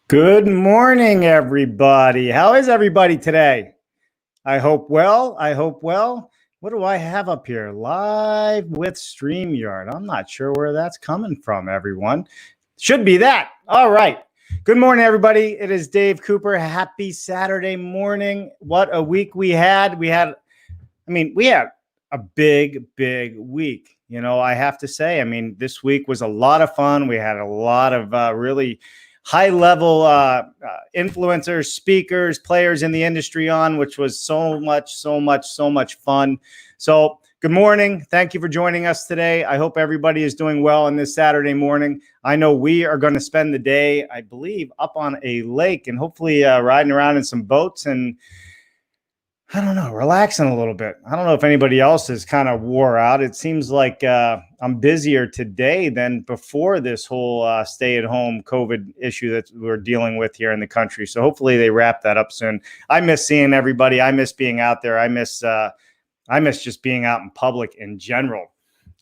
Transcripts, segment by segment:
Good morning, everybody. How is everybody today? I hope well. What do I have up here? Live with StreamYard. I'm not sure where that's coming from, everyone. Should be that. All right. Good morning, everybody. It is Dave Cooper. Happy Saturday morning. What a week we had. We had a big week. I have to say, this week was a lot of fun. We had a lot of really high level influencers, speakers, players in the industry on, which was so much fun. So good morning. Thank you for joining us today. I hope everybody is doing well on this Saturday morning. I know we are going to spend the day, I believe, up on a lake and hopefully riding around in some boats and I don't know, relaxing a little bit. I don't know if anybody else is kind of wore out. It seems like I'm busier today than before this whole stay-at-home COVID issue that we're dealing with here in the country. So hopefully they wrap that up soon. I miss seeing everybody. I miss being out there. I miss just being out in public in general.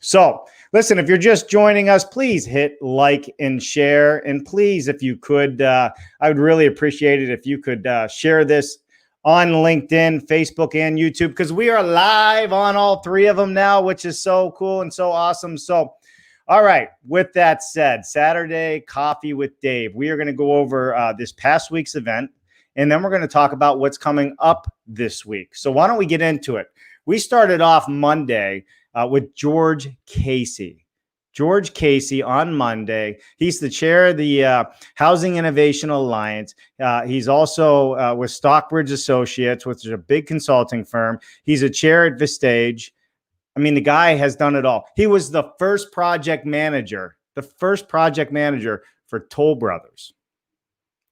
So listen, if you're just joining us, please hit like and share. And please, if you could, I would really appreciate it if you could share this on LinkedIn, Facebook, and YouTube, because we are live on all three of them now, which is so cool and so awesome. So, all right, with that said, Saturday Coffee with Dave. We are going to go over this past week's event, and then we're going to talk about what's coming up this week. So why don't we get into it? We started off Monday with George Casey. George Casey on Monday. He's the chair of the Housing Innovation Alliance. He's also with Stockbridge Associates, which is a big consulting firm. He's a chair at Vistage. The guy has done it all. He was the first project manager for Toll Brothers.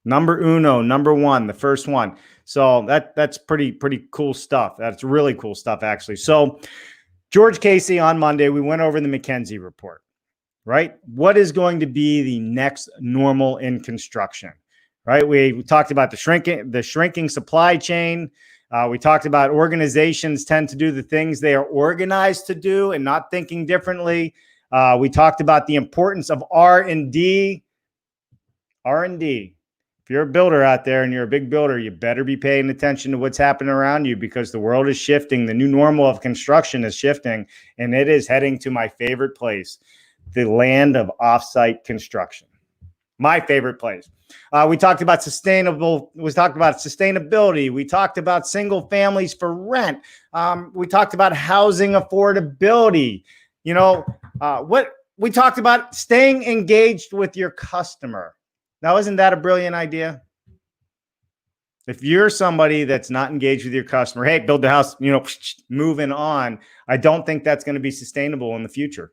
Number one, the first one. So that's pretty cool stuff. That's really cool stuff, actually. So George Casey on Monday, we went over the McKinsey report. Right? What is going to be the next normal in construction? Right? We talked about the shrinking supply chain. We talked about organizations tend to do the things they are organized to do and not thinking differently. We talked about the importance of R&D. R&D. If you're a builder out there and you're a big builder, you better be paying attention to what's happening around you because the world is shifting. The new normal of construction is shifting, and it is heading to my favorite place, the land of offsite construction. My favorite place. We talked about sustainability. We talked about single families for rent. We talked about housing affordability. We talked about staying engaged with your customer. Now, isn't that a brilliant idea? If you're somebody that's not engaged with your customer, hey, build the house, moving on. I don't think that's going to be sustainable in the future.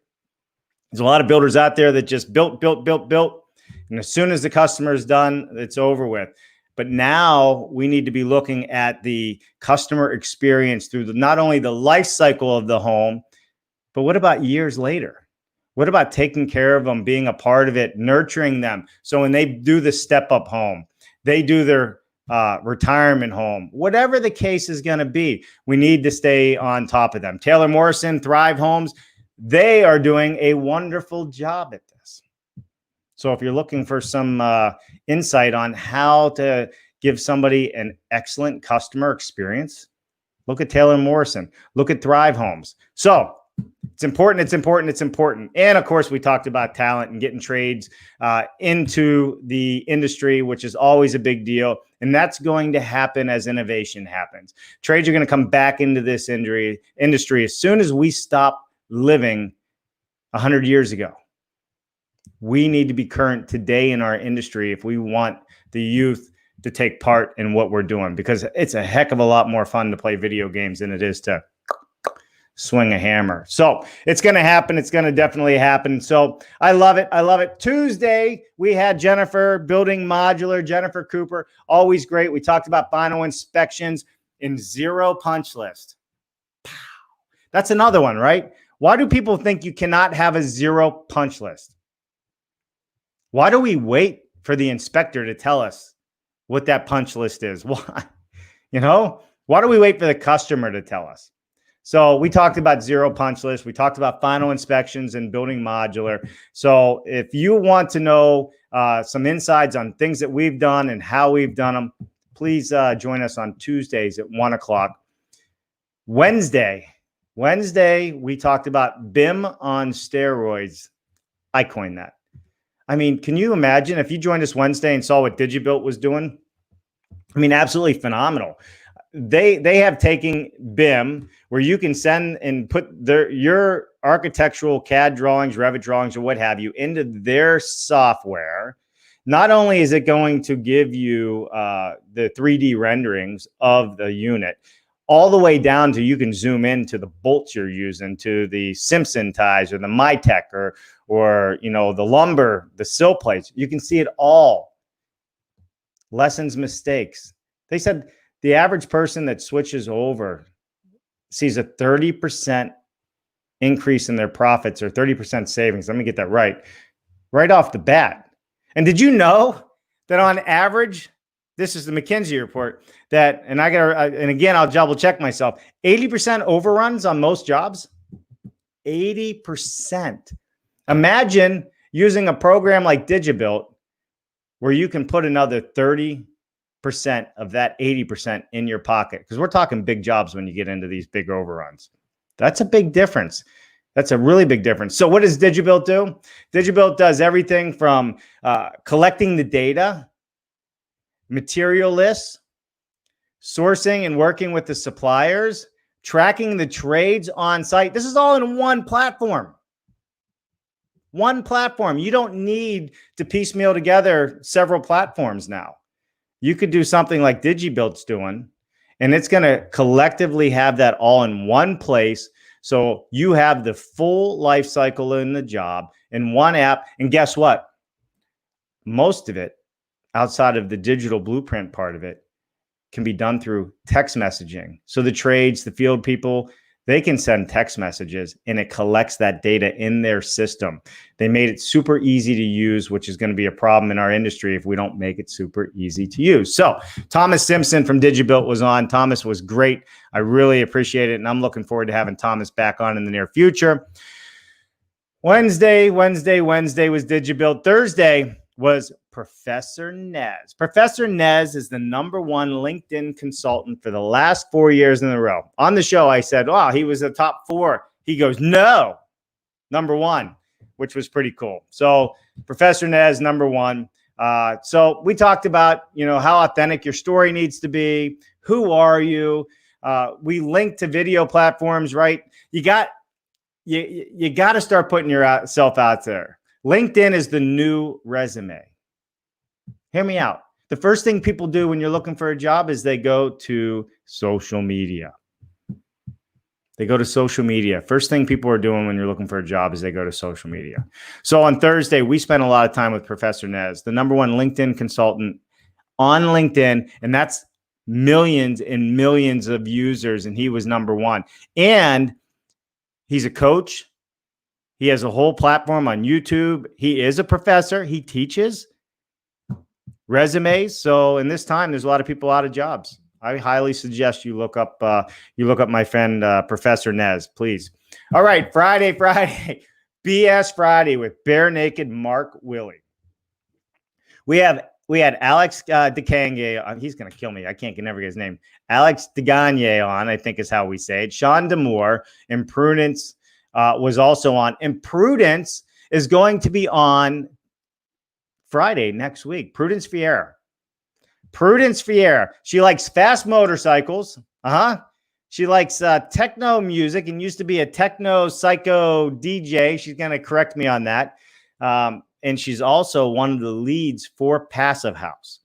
There's a lot of builders out there that just built. And as soon as the customer is done, it's over with. But now we need to be looking at the customer experience through not only the life cycle of the home, but what about years later? What about taking care of them, being a part of it, nurturing them? So when they do the step-up home, they do their retirement home, whatever the case is going to be, we need to stay on top of them. Taylor Morrison, Thrive Homes, they are doing a wonderful job at this. So if you're looking for some insight on how to give somebody an excellent customer experience, look at Taylor Morrison, look at Thrive Homes. So it's important. And of course, we talked about talent and getting trades into the industry, which is always a big deal. And that's going to happen as innovation happens. Trades are going to come back into this industry as soon as we stop living 100 years ago. We need to be current today in our industry if we want the youth to take part in what we're doing, because it's a heck of a lot more fun to play video games than it is to swing a hammer. So it's going to happen. It's going to definitely happen. So I love it. Tuesday, we had Jennifer Building Modular, Jennifer Cooper, always great. We talked about final inspections in zero punch list. That's another one, right? Why do people think you cannot have a zero punch list? Why do we wait for the inspector to tell us what that punch list is? Why? Why do we wait for the customer to tell us? So we talked about zero punch list. We talked about final inspections and building modular. So if you want to know some insights on things that we've done and how we've done them, please join us on Tuesdays at 1 o'clock. Wednesday, we talked about BIM on steroids. I coined that. I mean, can you imagine if you joined us Wednesday and saw what DigiBuilt was doing? I mean, absolutely phenomenal. They have taken BIM where you can send and put your architectural CAD drawings, Revit drawings, or what have you into their software. Not only is it going to give you the 3D renderings of the unit, all the way down to you can zoom into the bolts you're using, to the Simpson ties or the Mitech or the lumber, the sill plates. You can see it all. Lessons, mistakes. They said the average person that switches over sees a 30% increase in their profits or 30% savings. Let me get that right off the bat. And did you know that on average, this is the McKinsey report, that, and again, I'll double check myself, 80% overruns on most jobs? 80%. Imagine using a program like DigiBuilt where you can put another 30% of that 80% in your pocket. Because we're talking big jobs when you get into these big overruns. That's a big difference. That's a really big difference. So what does DigiBuilt do? DigiBuilt does everything from collecting the data, material lists, sourcing and working with the suppliers, tracking the trades on site. This is all in one platform. One platform. You don't need to piecemeal together several platforms now. You could do something like DigiBuilt's doing, and it's going to collectively have that all in one place. So you have the full life cycle in the job in one app. And guess what? Most of it, outside of the digital blueprint part of it, can be done through text messaging. So the trades, the field people, they can send text messages and it collects that data in their system. They made it super easy to use, which is going to be a problem in our industry if we don't make it super easy to use. So Thomas Simpson from DigiBuilt was on. Thomas was great. I really appreciate it. And I'm looking forward to having Thomas back on in the near future. Wednesday was DigiBuilt. Thursday was Professor Nez. Professor Nez is the #1 LinkedIn consultant for the last 4 years in a row. On the show, I said, wow, he was a top 4. He goes, no, #1, which was pretty cool. So Professor Nez, #1. So we talked about, how authentic your story needs to be. Who are you? We linked to video platforms, right? You got to start putting yourself out there. LinkedIn is the new resume. Hear me out. The first thing people do when you're looking for a job is they go to social media. First thing people are doing when you're looking for a job is they go to social media. So on Thursday, we spent a lot of time with Professor Nez, the #1 LinkedIn consultant on LinkedIn, and that's millions and millions of users, and he was #1. And he's a coach. He has a whole platform on YouTube. He is a professor. He teaches resumes. So in this time, there's a lot of people out of jobs. I highly suggest you look up my friend Professor Nez, please. All right, Friday, BS Friday with Bare Naked Mark Willie. We had Alex DeCange. He's gonna kill me. I never get his name. Alex DeGagne on, I think is how we say it. Sean Demore and Prudence was also on. And Prudence is going to be on Friday next week. Prudence Fiera. She likes fast motorcycles. She likes techno music and used to be a techno psycho DJ. She's going to correct me on that. And she's also one of the leads for Passive House.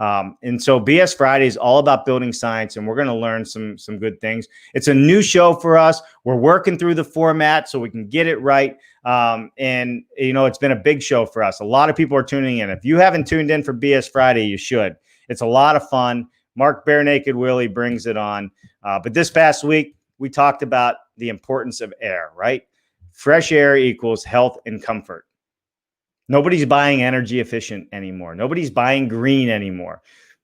And so BS Friday is all about building science, and we're going to learn some good things. It's a new show for us. We're working through the format so we can get it right. And it's been a big show for us. A lot of people are tuning in. If you haven't tuned in for BS Friday, you should. It's a lot of fun. Mark Bare Naked Willie brings it on. But this past week, we talked about the importance of air, right? Fresh air equals health and comfort. Nobody's buying energy efficient anymore. Nobody's buying green anymore.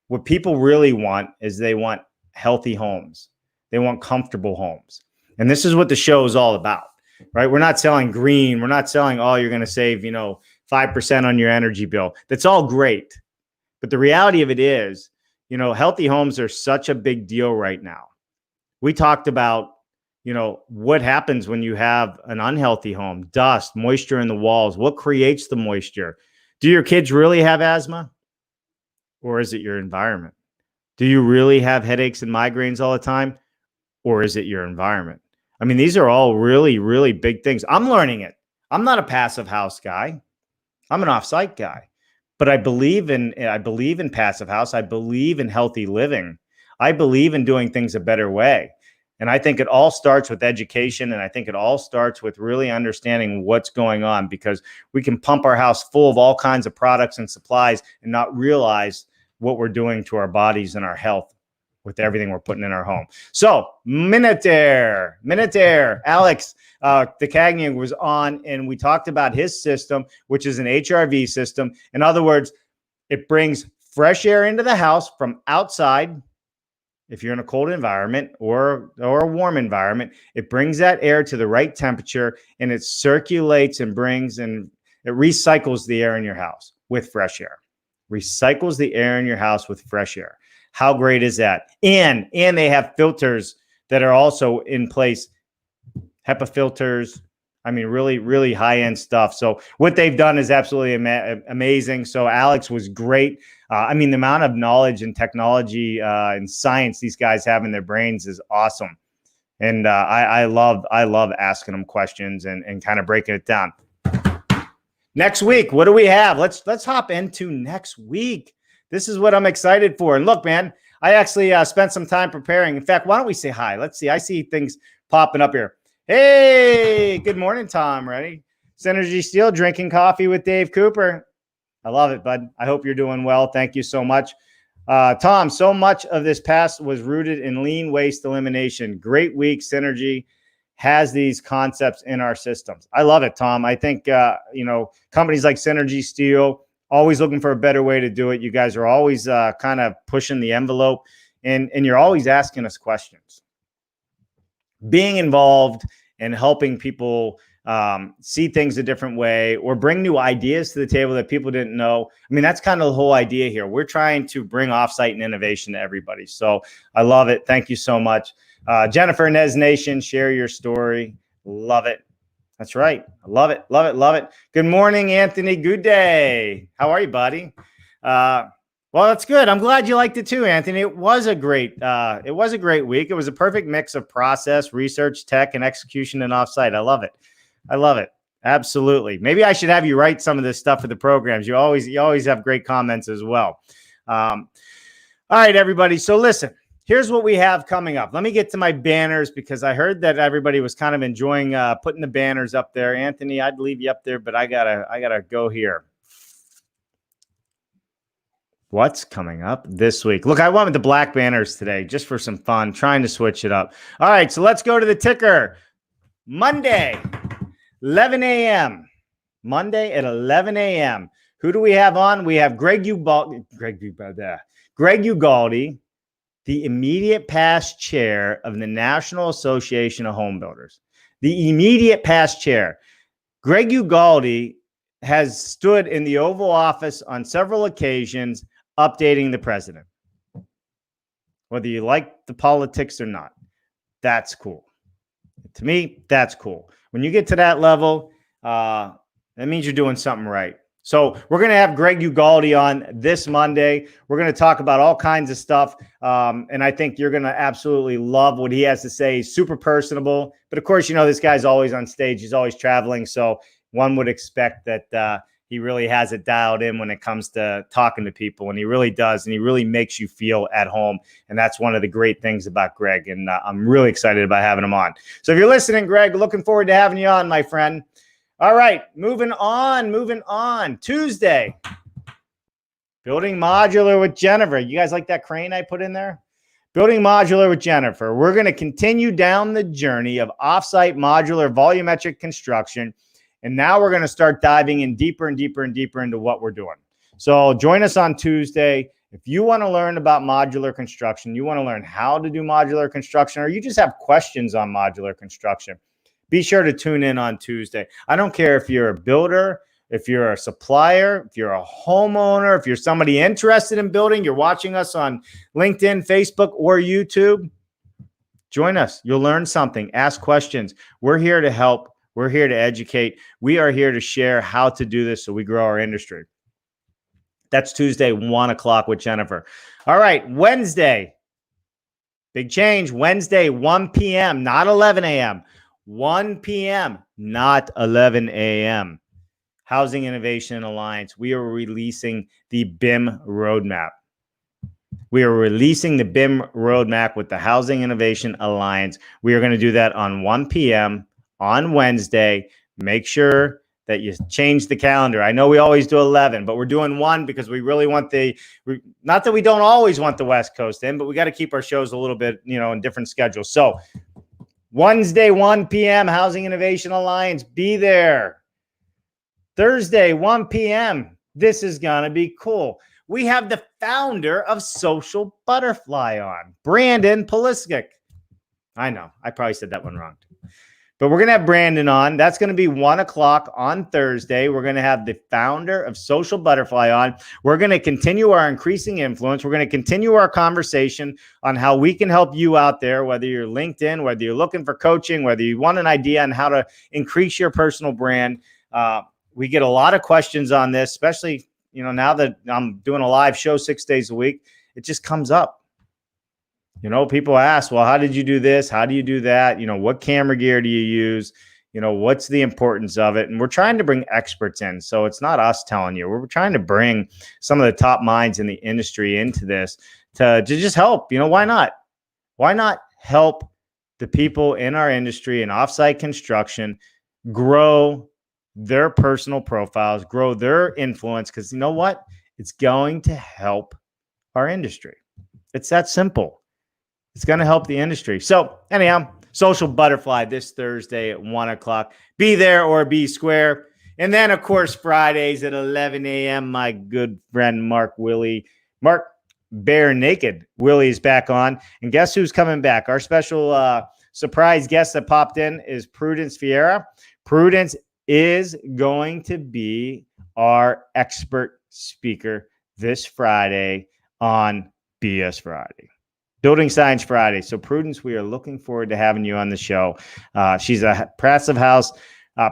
What people really want is they want healthy homes. They want comfortable homes. And this is what the show is all about, right? We're not selling green. We're not selling, you're going to save, 5% on your energy bill. That's all great. But the reality of it is, healthy homes are such a big deal right now. We talked about, what happens when you have an unhealthy home, dust, moisture in the walls. What creates the moisture? Do your kids really have asthma? Or is it your environment? Do you really have headaches and migraines all the time? Or is it your environment? I mean, these are all really, really big things. I'm learning it. I'm not a passive house guy. I'm an off-site guy. But I believe in passive house. I believe in healthy living. I believe in doing things a better way. And I think it all starts with education. And I think it all starts with really understanding what's going on, because we can pump our house full of all kinds of products and supplies and not realize what we're doing to our bodies and our health with everything we're putting in our home. So Minute Air, Alex DeCagnan was on, and we talked about his system, which is an HRV system. In other words, it brings fresh air into the house from outside. If you're in a cold environment or a warm environment, it brings that air to the right temperature, and it circulates and it recycles the air in your house with fresh air. Recycles the air in your house with fresh air. How great is that? And they have filters that are also in place, HEPA filters. I mean, really, really high-end stuff. So what they've done is absolutely amazing. So Alex was great. I mean, the amount of knowledge and technology and science these guys have in their brains is awesome. And I love asking them questions and kind of breaking it down. Next week, what do we have? Let's hop into next week. This is what I'm excited for. And look, man, I actually spent some time preparing. In fact, why don't we say hi? Let's see. I see things popping up here. Hey, good morning, Tom. Ready? Synergy Steel, drinking coffee with Dave Cooper. I love it, bud. I hope you're doing well. Thank you so much. Tom, so much of this past was rooted in lean waste elimination. Great week. Synergy has these concepts in our systems. I love it, Tom. I think, companies like Synergy Steel, always looking for a better way to do it. You guys are always kind of pushing the envelope, and you're always asking us questions. Being involved and helping people see things a different way or bring new ideas to the table that people didn't know. I mean, that's kind of the whole idea here. We're trying to bring offsite and innovation to everybody. So I love it. Thank you so much. Jennifer Nez Nation, share your story. Love it. That's right. I love it. Love it. Love it. Good morning, Anthony. Good day. How are you, buddy? Well, that's good. I'm glad you liked it too, Anthony. It was a great week. It was a perfect mix of process, research, tech, and execution and offsite. I love it. I love it. Absolutely. Maybe I should have you write some of this stuff for the programs. You always have great comments as well. All right, everybody. So listen. Here's what we have coming up. Let me get to my banners, because I heard that everybody was kind of enjoying putting the banners up there. Anthony, I'd leave you up there, but I gotta go here. What's coming up this week? Look, I went with the black banners today just for some fun, trying to switch it up. All right, so let's go to the ticker. Monday, 11 a.m. Monday at 11 a.m. Who do we have on? We have Greg Ugaldi, the immediate past chair of the National Association of Home Builders. The immediate past chair. Greg Ugaldi has stood in the Oval Office on several occasions updating the president. Whether you like the politics or not, that's cool. To me, that's cool. When you get to that level, that means you're doing something right. So we're going to have Greg Ugaldi on this Monday. We're going to talk about all kinds of stuff. And I think you're going to absolutely love what he has to say. He's super personable. But of course, this guy's always on stage. He's always traveling. So one would expect that he really has it dialed in when it comes to talking to people. And he really does. And he really makes you feel at home. And that's one of the great things about Greg. And I'm really excited about having him on. So if you're listening, Greg, looking forward to having you on, my friend. All right, moving on. Tuesday, building modular with Jennifer. You guys like that crane I put in there? Building modular with Jennifer. We're going to continue down the journey of offsite modular volumetric construction. And now we're going to start diving in deeper and deeper and deeper into what we're doing. So join us on Tuesday. If you want to learn about modular construction, you want to learn how to do modular construction, or you just have questions on modular construction, be sure to tune in on Tuesday. I don't care if you're a builder if you're a supplier, if you're a homeowner, if you're somebody interested in building, you're watching us on LinkedIn, Facebook, or YouTube, join us. You'll learn something. Ask questions. We're here to help. We're here to educate. We are here to share how to do this so we grow our industry. That's Tuesday, 1 o'clock with Jennifer. All right, Wednesday. Big change. Wednesday, 1 p.m., not 11 a.m. 1 p.m., not 11 a.m. Housing Innovation Alliance. We are releasing the BIM roadmap. We are releasing the BIM roadmap with the Housing Innovation Alliance. We are going to do that on 1 p.m. on Wednesday. Make sure that you change the calendar. I know we always do 11, but we're doing 1 because we really want not that we don't always want the West Coast in, but we got to keep our shows a little bit, in different schedules. So Wednesday, 1 p.m., Housing Innovation Alliance, be there. Thursday, 1 p.m., this is going to be cool. We have the founder of Social Butterfly on, Brandon Pulisic. I know, I probably said that one wrong. But we're going to have Brandon on. That's going to be 1 o'clock on Thursday. We're going to have the founder of Social Butterfly on. We're going to continue our increasing influence. We're going to continue our conversation on how we can help you out there, whether you're LinkedIn, whether you're looking for coaching, whether you want an idea on how to increase your personal brand. We get a lot of questions on this, especially, now that I'm doing a live show 6 days a week, it just comes up. People ask, well, how did you do this? How do you do that? What camera gear do you use? What's the importance of it? And we're trying to bring experts in. So it's not us telling you. We're trying to bring some of the top minds in the industry into this to just help. Why not? Why not help the people in our industry and offsite construction grow their personal profiles, grow their influence? Because you know what? It's going to help our industry. It's that simple. It's going to help the industry. So anyhow, Social Butterfly this Thursday at 1 o'clock. Be there or be square. And then, of course, Fridays at 11 a.m., my good friend Mark Bare Naked Willie is back on. And guess who's coming back? Our special surprise guest that popped in is Prudence Vieira. Prudence is going to be our expert speaker this Friday on BS Friday. Building Science Friday. So Prudence, we are looking forward to having you on the show. She's a Passive House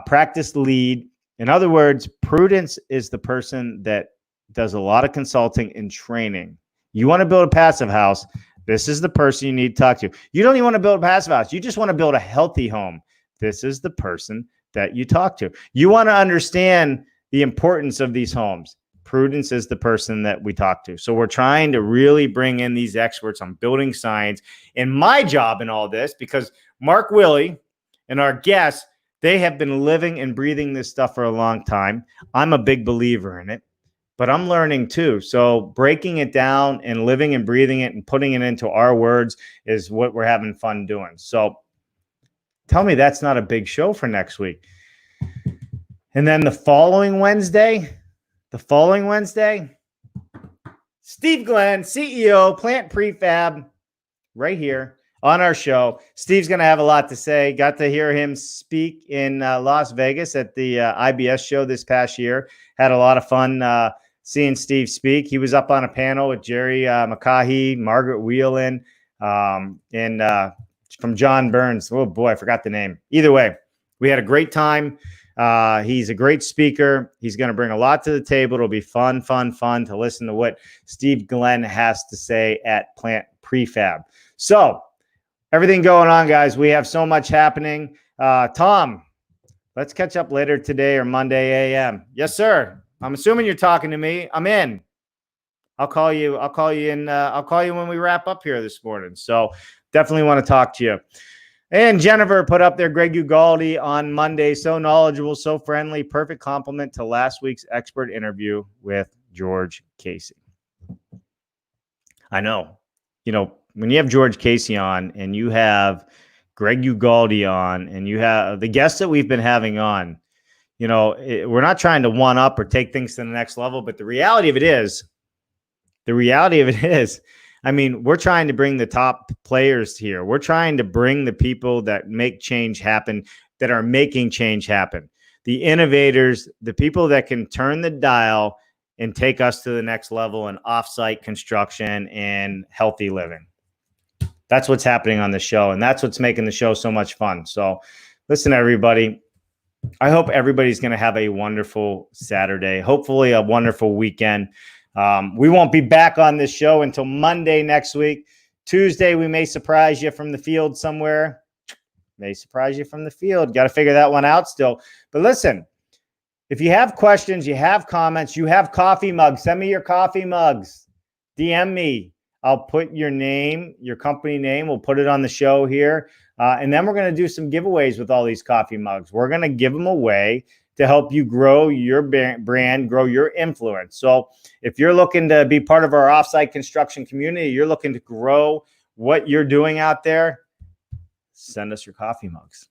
practice lead. In other words, Prudence is the person that does a lot of consulting and training. You want to build a passive house, this is the person you need to talk to. You don't even want to build a passive house. You just want to build a healthy home. This is the person that you talk to. You want to understand the importance of these homes. Prudence is the person that we talk to. So we're trying to really bring in these experts on building science. And my job in all this, because Mark Willie and our guests, they have been living and breathing this stuff for a long time. I'm a big believer in it, but I'm learning too. So breaking it down and living and breathing it and putting it into our words is what we're having fun doing. So tell me that's not a big show for next week. And then the following Wednesday, Steve Glenn, CEO, Plant Prefab, right here on our show. Steve's going to have a lot to say. Got to hear him speak in Las Vegas at the IBS show this past year. Had a lot of fun seeing Steve speak. He was up on a panel with Jerry McCahey, Margaret Whelan, and from John Burns. Oh, boy, I forgot the name. Either way, we had a great time. He's a great speaker. He's going to bring a lot to the table. It'll be fun to listen to what Steve Glenn has to say at Plant Prefab. So everything going on, guys. We have so much happening. Tom, let's catch up later today or Monday AM. Yes, sir. I'm assuming you're talking to me. I'm in. I'll call you in. I'll call you when we wrap up here this morning. So definitely want to talk to you. And Jennifer put up there Greg Ugaldi on Monday. So knowledgeable, so friendly, perfect compliment to last week's expert interview with George Casey. I know, when you have George Casey on and you have Greg Ugaldi on and you have the guests that we've been having on, we're not trying to one up or take things to the next level, but the reality of it is, I mean, we're trying to bring the top players here. We're trying to bring the people that make change happen, that are making change happen. the innovators, the people that can turn the dial and take us to the next level in offsite construction and healthy living. That's what's happening on the show, and that's what's making the show so much fun. So listen, everybody, I hope everybody's going to have a wonderful Saturday, hopefully a wonderful weekend. We won't be back on this show until Monday next week. Tuesday, we may surprise you from the field somewhere. May surprise you from the field. Got to figure that one out still. But listen, if you have questions, you have comments, you have coffee mugs, send me your coffee mugs. DM me. I'll put your name, your company name. We'll put it on the show here. And then we're going to do some giveaways with all these coffee mugs. We're going to give them away to help you grow your brand, grow your influence. So if you're looking to be part of our offsite construction community, you're looking to grow what you're doing out there, send us your coffee mugs.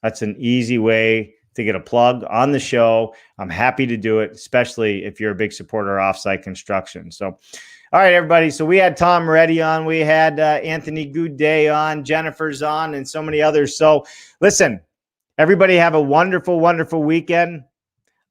That's an easy way to get a plug on the show. I'm happy to do it, especially if you're a big supporter of offsite construction. So, all right, everybody. So we had Tom Reddy on. We had Anthony Goudet on. Jennifer's on, and so many others. So listen, everybody have a wonderful, wonderful weekend.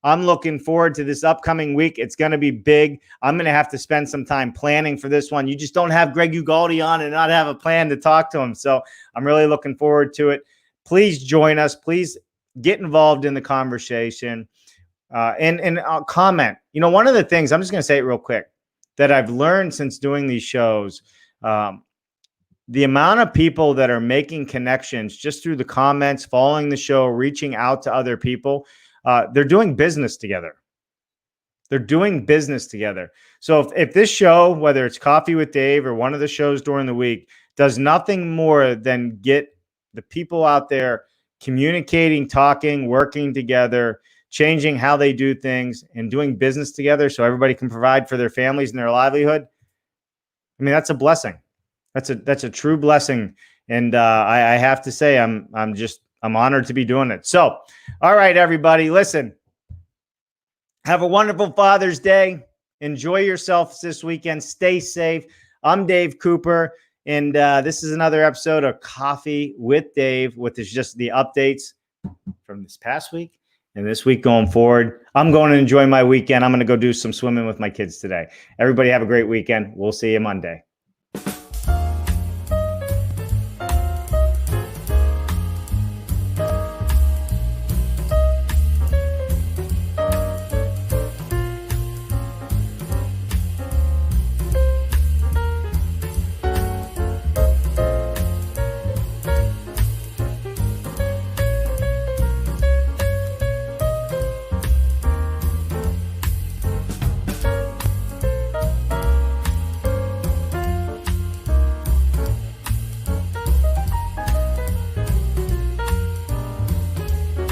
I'm looking forward to this upcoming week. It's going to be big. I'm going to have to spend some time planning for this one. You just don't have Greg Ugaldi on and not have a plan to talk to him. So I'm really looking forward to it. Please join us. Please get involved in the conversation and comment. You know, one of the things, I'm just going to say it real quick, that I've learned since doing these shows, the amount of people that are making connections just through the comments, following the show, reaching out to other people, they're doing business together. They're doing business together. So if this show, whether it's Coffee with Dave or one of the shows during the week, does nothing more than get the people out there communicating, talking, working together, changing how they do things, and doing business together so everybody can provide for their families and their livelihood, I mean, that's a blessing. That's a true blessing. And I have to say, I'm honored to be doing it. So, all right, everybody, listen, have a wonderful Father's Day. Enjoy yourself this weekend. Stay safe. I'm Dave Cooper, and this is another episode of Coffee with Dave, which is just the updates from this past week and this week going forward. I'm going to enjoy my weekend. I'm going to go do some swimming with my kids today. Everybody have a great weekend. We'll see you Monday.